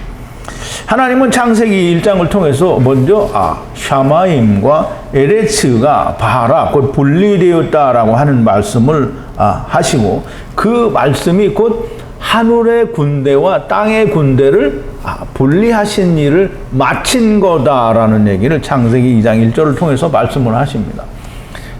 하나님은 창세기 1장을 통해서 먼저 샤마임과 에레츠가 바하라 곧 분리되었다라고 하는 말씀을 하시고, 그 말씀이 곧 하늘의 군대와 땅의 군대를 분리하신 일을 마친 거다라는 얘기를 창세기 2장 1절을 통해서 말씀을 하십니다.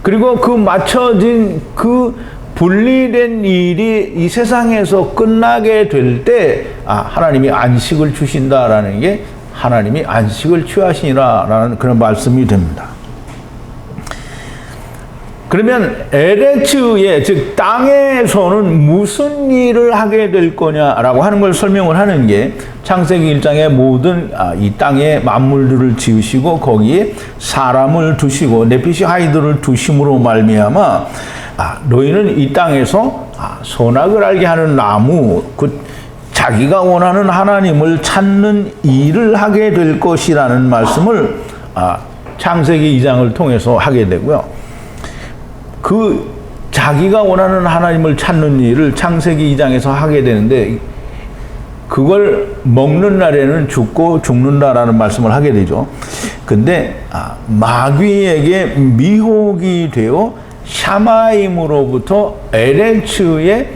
그리고 그 맞춰진 그 분리된 일이 이 세상에서 끝나게 될 때 하나님이 안식을 주신다라는 게 하나님이 안식을 취하시니라라는 그런 말씀이 됩니다. 그러면 에레츠의, 즉 땅에서는 무슨 일을 하게 될 거냐라고 하는 걸 설명을 하는 게 창세기 1장의 모든 이 땅의 만물들을 지으시고 거기에 사람을 두시고 네피시 하이드를 두심으로 말미암아 너희는 이 땅에서 선악을 알게 하는 나무, 그 자기가 원하는 하나님을 찾는 일을 하게 될 것이라는 말씀을 창세기 2장을 통해서 하게 되고요. 그 자기가 원하는 하나님을 찾는 일을 창세기 2장에서 하게 되는데, 그걸 먹는 날에는 죽고 죽는다라는 말씀을 하게 되죠. 근데 마귀에게 미혹이 되어 샤마임으로부터 에레츠에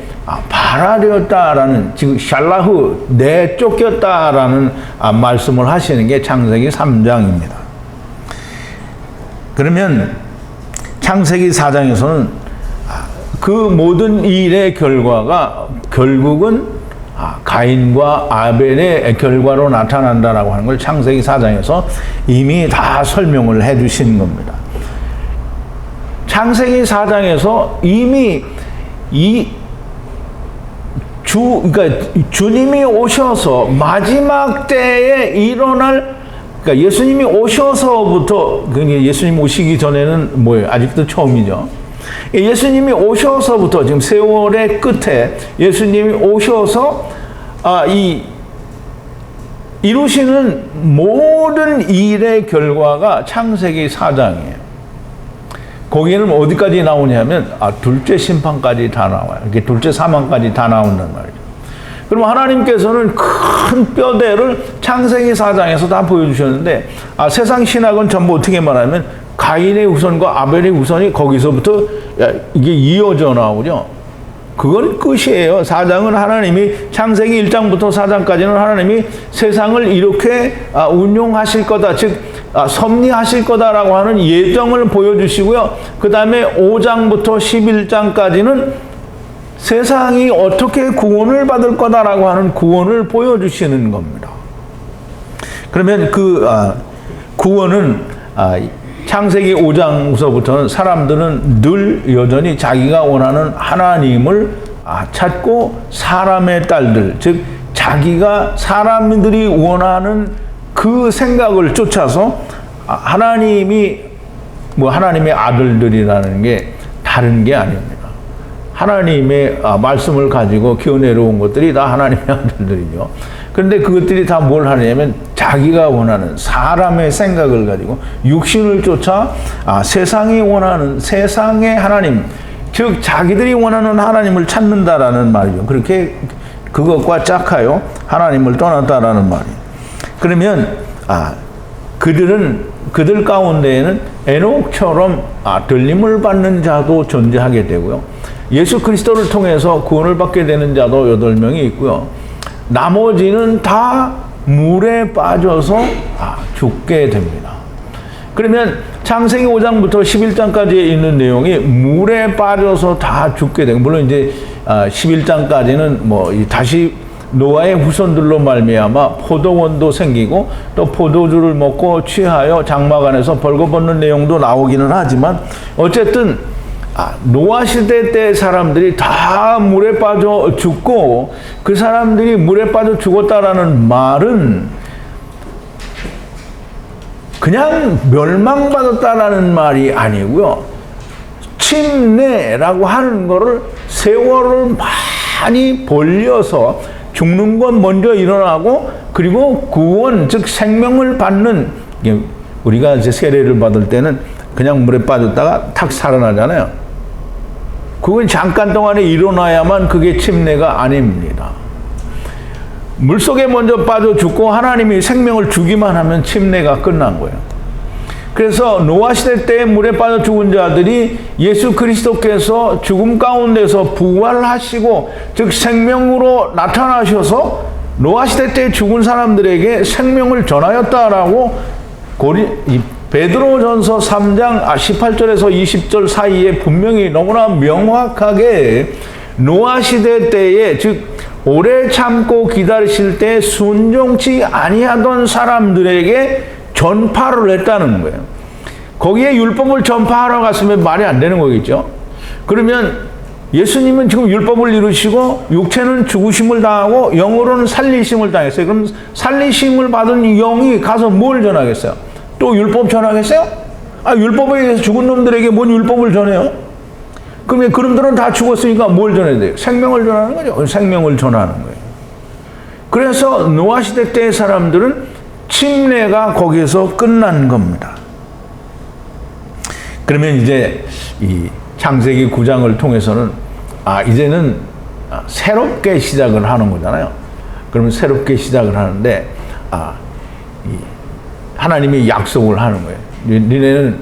발화되었다라는, 지금 샬라후 내쫓겼다라는 말씀을 하시는 게 창세기 3장입니다. 그러면 창세기 4장에서는 그 모든 일의 결과가 결국은 가인과 아벨의 결과로 나타난다라고 하는 걸 창세기 4장에서 이미 다 설명을 해 주신 겁니다. 창세기 4장에서 이미 그러니까 주님이 오셔서 마지막 때에 일어날, 그러니까 예수님이 오셔서부터, 예수님 오시기 전에는 뭐예요? 아직도 처음이죠. 예수님이 오셔서부터, 지금 세월의 끝에 예수님이 오셔서 이루시는 모든 일의 결과가 창세기 4장이에요. 거기에는 어디까지 나오냐면 둘째 심판까지 다 나와요. 이렇게 둘째 사망까지 다 나온단 말이죠. 그럼 하나님께서는 큰 뼈대를 창세기 4장에서 다 보여주셨는데, 세상 신학은 전부 어떻게 말하면 가인의 후손과 아벨의 후손이 거기서부터 이게 이어져 나오죠. 그건 끝이에요. 4장은 하나님이, 창세기 1장부터 4장까지는 하나님이 세상을 이렇게 운용하실 거다, 즉 섭리하실 거다라고 하는 예정을 보여주시고요. 그 다음에 5장부터 11장까지는 세상이 어떻게 구원을 받을 거다라고 하는 구원을 보여주시는 겁니다. 그러면 그 구원은 창세기 5장서부터는 사람들은 늘 여전히 자기가 원하는 하나님을 찾고 사람의 딸들, 즉 자기가 사람들이 원하는 그 생각을 쫓아서 하나님이 하나님의 아들들이라는 게 다른 게 아닙니다. 하나님의 말씀을 가지고 기어내려온 것들이 다 하나님의 아들들이죠. 그런데 그것들이 다 뭘 하냐면 자기가 원하는 사람의 생각을 가지고 육신을 쫓아 세상이 원하는 세상의 하나님, 즉 자기들이 원하는 하나님을 찾는다라는 말이죠. 그렇게 그것과 짝하여 하나님을 떠났다라는 말이에요. 그러면 그들 가운데에는 에녹처럼 들림을 받는 자도 존재하게 되고요. 예수 그리스도를 통해서 구원을 받게 되는 자도 8명이 있고요. 나머지는 다 물에 빠져서 죽게 됩니다. 그러면 창세기 5장부터 11장까지에 있는 내용이 물에 빠져서 다 죽게 되고, 물론 이제 11장까지는 뭐 다시 노아의 후손들로 말미암아 포도원도 생기고 또 포도주를 먹고 취하여 장막 안에서 벌거벗는 내용도 나오기는 하지만, 어쨌든 노아 시대 때 사람들이 다 물에 빠져 죽고 그 사람들이 물에 빠져 죽었다라는 말은 그냥 멸망받았다라는 말이 아니고요. 침례라고 하는 거를 세월을 많이 벌려서 죽는 건 먼저 일어나고, 그리고 구원, 즉 생명을 받는, 우리가 이제 세례를 받을 때는 그냥 물에 빠졌다가 탁 살아나잖아요. 그건 잠깐 동안에 일어나야만 그게 침례가 아닙니다. 물속에 먼저 빠져 죽고 하나님이 생명을 주기만 하면 침례가 끝난 거예요. 그래서 노아 시대 때 물에 빠져 죽은 자들이 예수 그리스도께서 죽음 가운데서 부활하시고, 즉 생명으로 나타나셔서 노아 시대 때 죽은 사람들에게 생명을 전하였다라고 베드로전서 3장 18절에서 20절 사이에 분명히 너무나 명확하게 노아 시대 때에, 즉 오래 참고 기다리실 때 순종치 아니하던 사람들에게 전파를 했다는 거예요. 거기에 율법을 전파하러 갔으면 말이 안 되는 거겠죠. 그러면 예수님은 지금 율법을 이루시고 육체는 죽으심을 당하고 영으로는 살리심을 당했어요. 그럼 살리심을 받은 영이 가서 뭘 전하겠어요? 또 율법 전하겠어요? 율법에 의해서 죽은 놈들에게 뭔 율법을 전해요? 그러면 그놈들은 다 죽었으니까 뭘 전해야 돼요? 생명을 전하는 거죠. 생명을 전하는 거예요. 그래서 노아 시대 때의 사람들은 침례가 거기에서 끝난 겁니다. 그러면 이제 이 창세기 9장을 통해서는 이제는 새롭게 시작을 하는 거잖아요. 그러면 새롭게 시작을 하는데 하나님이 약속을 하는 거예요. 니네는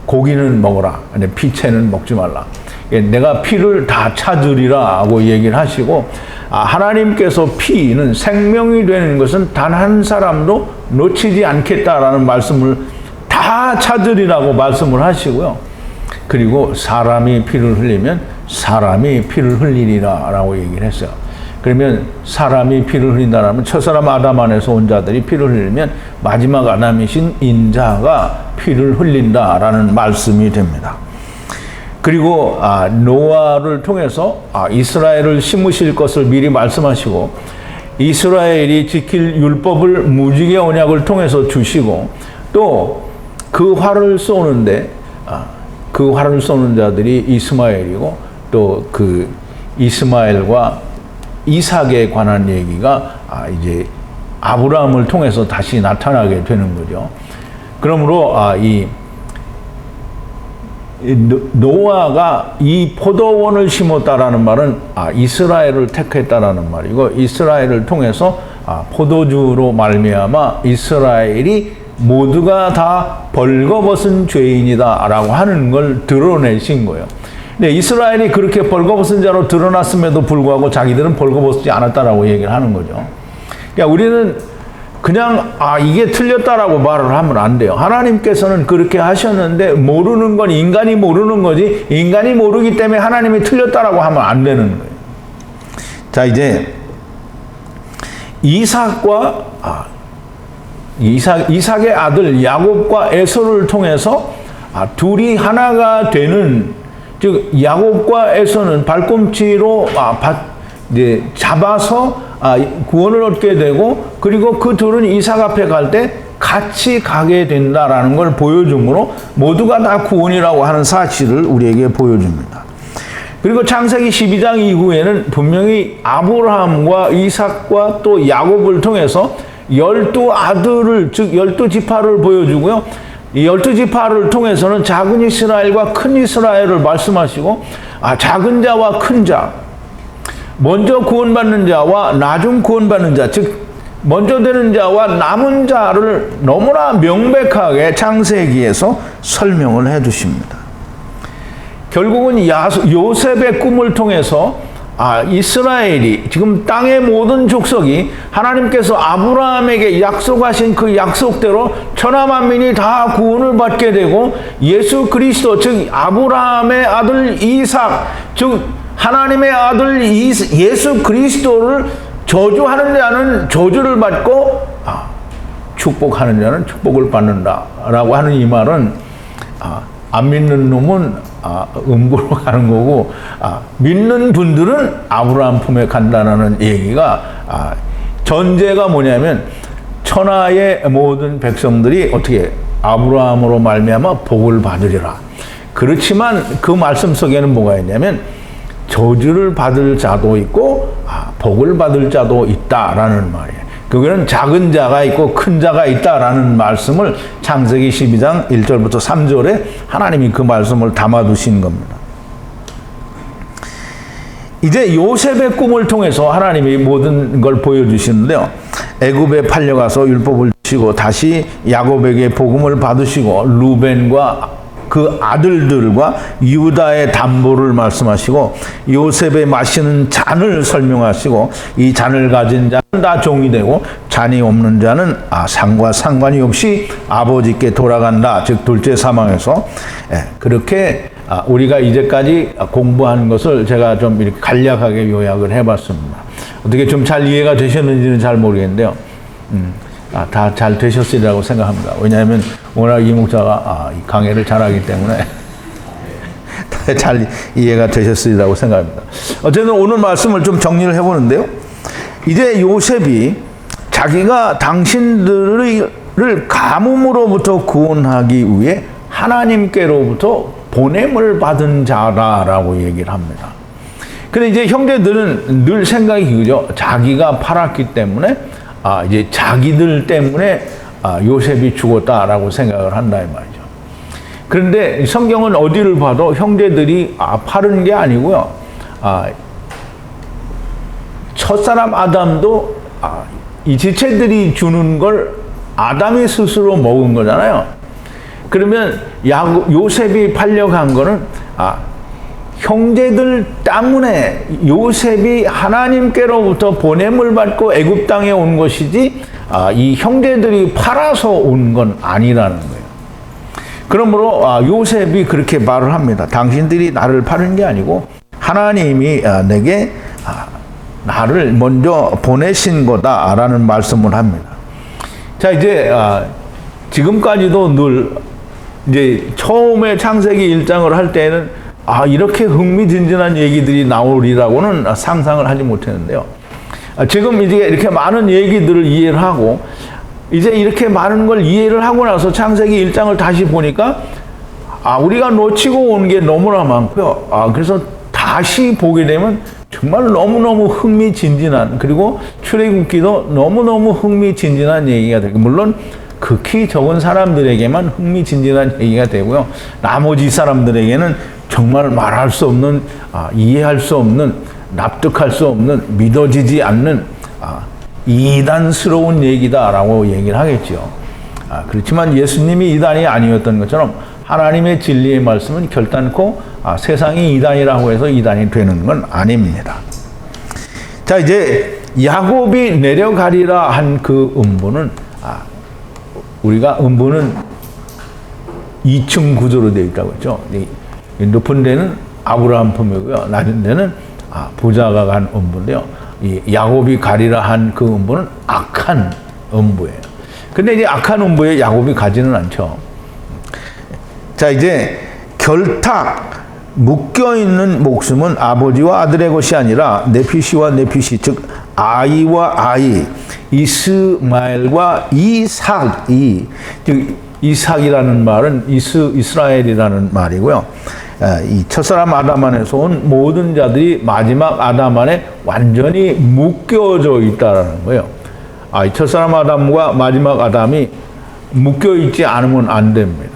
고기는 먹어라. 근데 피채는 먹지 말라. 내가 피를 다 찾으리라 하고 얘기를 하시고, 하나님께서 피는 생명이 되는 것은 단 한 사람도 놓치지 않겠다라는 말씀을 다 찾으리라고 말씀을 하시고요. 그리고 사람이 피를 흘리면 사람이 피를 흘리리라 라고 얘기를 했어요. 그러면 사람이 피를 흘린다면 첫사람 아담 안에서 온 자들이 피를 흘리면 마지막 아담이신 인자가 피를 흘린다라는 말씀이 됩니다. 그리고 노아를 통해서 이스라엘을 심으실 것을 미리 말씀하시고, 이스라엘이 지킬 율법을 무지개 언약을 통해서 주시고, 또 그 활을 쏘는데 그 활을 쏘는 자들이 이스마엘이고, 또 그 이스마엘과 이삭에 관한 얘기가 이제 아브라함을 통해서 다시 나타나게 되는 거죠. 그러므로 이 노아가 이 포도원을 심었다라는 말은 이스라엘을 택했다라는 말이고, 이스라엘을 통해서 포도주로 말미암아 이스라엘이 모두가 다 벌거벗은 죄인이다라고 하는 걸 드러내신 거예요. 근데 이스라엘이 그렇게 벌거벗은 자로 드러났음에도 불구하고 자기들은 벌거벗지 않았다라고 얘기를 하는 거죠. 그러니까 우리는 그냥 이게 틀렸다라고 말을 하면 안 돼요. 하나님께서는 그렇게 하셨는데 모르는 건 인간이 모르는 거지, 인간이 모르기 때문에 하나님이 틀렸다라고 하면 안 되는 거예요. 자, 이제 이삭의 아들 야곱과 에서를 통해서 둘이 하나가 되는, 즉 야곱과 에서는 발꿈치로 이제 잡아서 구원을 얻게 되고, 그리고 그 둘은 이삭 앞에 갈 때 같이 가게 된다라는 걸 보여줌으로 모두가 다 구원이라고 하는 사실을 우리에게 보여줍니다. 그리고 창세기 12장 이후에는 분명히 아브라함과 이삭과 또 야곱을 통해서 12아들을, 즉 12지파를 보여주고요. 이 12지파를 통해서는 작은 이스라엘과 큰 이스라엘을 말씀하시고, 작은 자와 큰 자, 먼저 구원받는 자와 나중 구원받는 자, 즉 먼저 되는 자와 남은 자를 너무나 명백하게 창세기에서 설명을 해 주십니다. 결국은 요셉의 꿈을 통해서 이스라엘이, 지금 땅의 모든 족속이 하나님께서 아브라함에게 약속하신 그 약속대로 천하만민이 다 구원을 받게 되고, 예수 그리스도, 즉 아브라함의 아들 이삭, 즉 하나님의 아들 예수 그리스도를 저주하는 자는 저주를 받고 축복하는 자는 축복을 받는다라고 하는 이 말은, 안 믿는 놈은 음부로 가는 거고, 믿는 분들은 아브라함 품에 간다는 얘기가, 전제가 뭐냐면 천하의 모든 백성들이 어떻게 아브라함으로 말미암아 복을 받으리라. 그렇지만 그 말씀 속에는 뭐가 있냐면 저주를 받을 자도 있고 복을 받을 자도 있다라는 말이에요. 그거는 작은 자가 있고 큰 자가 있다라는 말씀을 창세기 12장 1절부터 3절에 하나님이 그 말씀을 담아두신 겁니다. 이제 요셉의 꿈을 통해서 하나님이 모든 걸 보여주시는데요. 애굽에 팔려가서 율법을 주시고 다시 야곱에게 복음을 받으시고 루벤과 그 아들들과 유다의 담보를 말씀하시고 요셉의 마시는 잔을 설명하시고, 이 잔을 가진 자는 다 종이 되고 잔이 없는 자는 상과 상관이 없이 아버지께 돌아간다. 즉 둘째 사망에서. 그렇게 우리가 이제까지 공부한 것을 제가 좀 이렇게 간략하게 요약을 해봤습니다. 어떻게 좀 잘 이해가 되셨는지는 잘 모르겠는데요. 다 잘 되셨으리라고 생각합니다. 왜냐하면 워낙 이 목사가 이 강의를 잘하기 때문에 잘 이해가 되셨으리라고 생각합니다. 어쨌든 오늘 말씀을 좀 정리를 해보는데요. 이제 요셉이 자기가 당신들을 가뭄으로부터 구원하기 위해 하나님께로부터 보냄을 받은 자라라고 얘기를 합니다. 근데 이제 형제들은 늘 생각이 그죠. 자기가 팔았기 때문에 이제 자기들 때문에 요셉이 죽었다라고 생각을 한다 이 말이죠. 그런데 성경은 어디를 봐도 형제들이 팔은 게 아니고요. 첫사람 아담도 이 지체들이 주는 걸 아담이 스스로 먹은 거잖아요. 그러면 요셉이 팔려간 거는 형제들 때문에 요셉이 하나님께로부터 보냄을 받고 애굽 땅에 온 것이지 이 형제들이 팔아서 온 건 아니라는 거예요. 그러므로 요셉이 그렇게 말을 합니다. 당신들이 나를 파는 게 아니고 하나님이 내게 나를 먼저 보내신 거다라는 말씀을 합니다. 자, 이제 지금까지도 늘 이제 처음에 창세기 1장을 할 때는 이렇게 흥미진진한 얘기들이 나오리라고는 상상을 하지 못했는데요. 지금 이제 이렇게 많은 얘기들을 이해를 하고, 이제 이렇게 많은 걸 이해를 하고 나서 창세기 1장을 다시 보니까 우리가 놓치고 온 게 너무나 많고요. 그래서 다시 보게 되면 정말 너무너무 흥미진진한, 그리고 출애굽기도 너무너무 흥미진진한 얘기가 되고, 물론 극히 적은 사람들에게만 흥미진진한 얘기가 되고요. 나머지 사람들에게는 정말 말할 수 없는, 이해할 수 없는, 납득할 수 없는, 믿어지지 않는 이단스러운 얘기다라고 얘기를 하겠죠. 그렇지만 예수님이 이단이 아니었던 것처럼 하나님의 진리의 말씀은 결단코 세상이 이단이라고 해서 이단이 되는 건 아닙니다. 자, 이제 야곱이 내려가리라 한 그 음부는, 우리가 음부는 2층 구조로 되어 있다고 했죠. 높은 데는 아브라함 품이고요. 낮은 데는 부자가 간 음부인데요. 이 야곱이 가리라 한 그 음부는 악한 음부예요. 근데 이제 악한 음부에 야곱이 가지는 않죠. 자, 이제 결탁 묶여있는 목숨은 아버지와 아들의 것이 아니라 네피시와 네피시, 즉 아이와 아이, 이스마엘과 이삭이, 즉 이삭이라는 말은 이스라엘이라는 말이고요. 이 첫사람 아담 안에서 온 모든 자들이 마지막 아담 안에 완전히 묶여져 있다라는 거예요. 이 첫사람 아담과 마지막 아담이 묶여 있지 않으면 안 됩니다.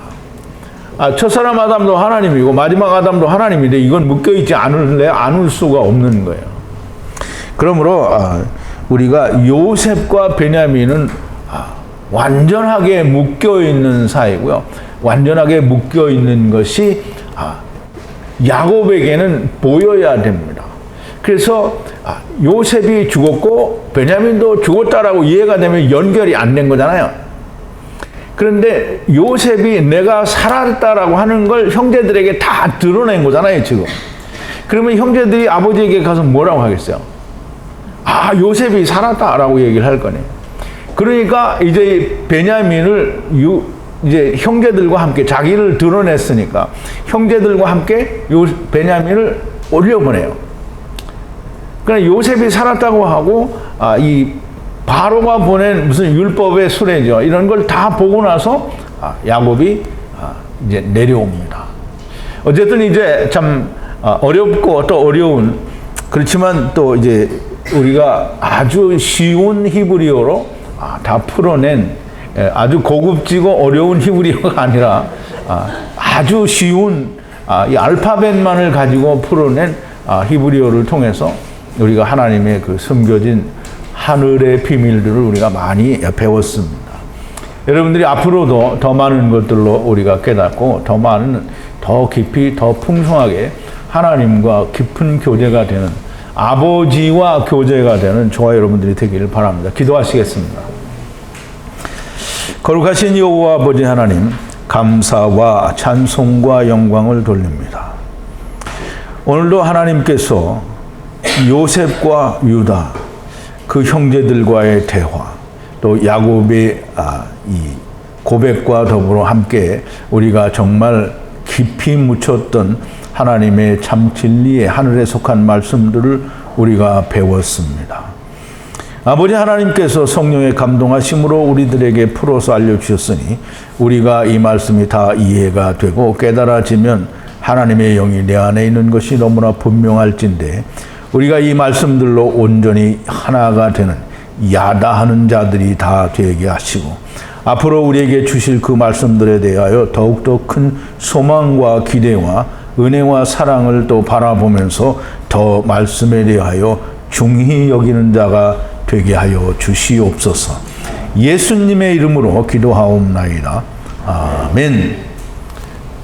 첫사람 아담도 하나님이고 마지막 아담도 하나님인데 이건 묶여 있지 않을 수가 없는 거예요. 그러므로 우리가 요셉과 베냐민은 완전하게 묶여 있는 사이고요. 완전하게 묶여 있는 것이 야곱에게는 보여야 됩니다. 그래서 요셉이 죽었고 베냐민도 죽었다라고 이해가 되면 연결이 안 된 거잖아요. 그런데 요셉이 내가 살았다라고 하는 걸 형제들에게 다 드러낸 거잖아요, 지금. 그러면 형제들이 아버지에게 가서 뭐라고 하겠어요? 요셉이 살았다라고 얘기를 할 거네요. 그러니까 이제 베냐민을 이제 형제들과 함께 자기를 드러냈으니까 형제들과 함께 베냐민을 올려보내요. 그러니까 요셉이 살았다고 하고 이 바로가 보낸 무슨 율법의 수레죠. 이런 걸 다 보고 나서 야곱이 이제 내려옵니다. 어쨌든 이제 참 어렵고 또 어려운, 그렇지만 또 이제 우리가 아주 쉬운 히브리어로 다 풀어낸, 아주 고급지고 어려운 히브리어가 아니라 아주 쉬운 이 알파벳만을 가지고 풀어낸 히브리어를 통해서 우리가 하나님의 그 숨겨진 하늘의 비밀들을 우리가 많이 배웠습니다. 여러분들이 앞으로도 더 많은 것들로 우리가 깨닫고 더 깊이, 더 풍성하게 하나님과 깊은 교제가 되는, 아버지와 교제가 되는 저와 여러분들이 되기를 바랍니다. 기도하시겠습니다. 거룩하신 여호와 아버지 하나님, 감사와 찬송과 영광을 돌립니다. 오늘도 하나님께서 요셉과 유다, 그 형제들과의 대화, 또 야곱의 이 고백과 더불어 함께 우리가 정말 깊이 묻혔던 하나님의 참 진리의 하늘에 속한 말씀들을 우리가 배웠습니다. 아버지 하나님께서 성령의 감동하심으로 우리들에게 풀어서 알려주셨으니 우리가 이 말씀이 다 이해가 되고 깨달아지면 하나님의 영이 내 안에 있는 것이 너무나 분명할진데, 우리가 이 말씀들로 온전히 하나가 되는 야다하는 자들이 다 되게 하시고, 앞으로 우리에게 주실 그 말씀들에 대하여 더욱더 큰 소망과 기대와 은혜와 사랑을 또 바라보면서 더 말씀에 대하여 중히 여기는 자가 되게 하여 주시옵소서. 예수님의 이름으로 기도하옵나이다. 아멘.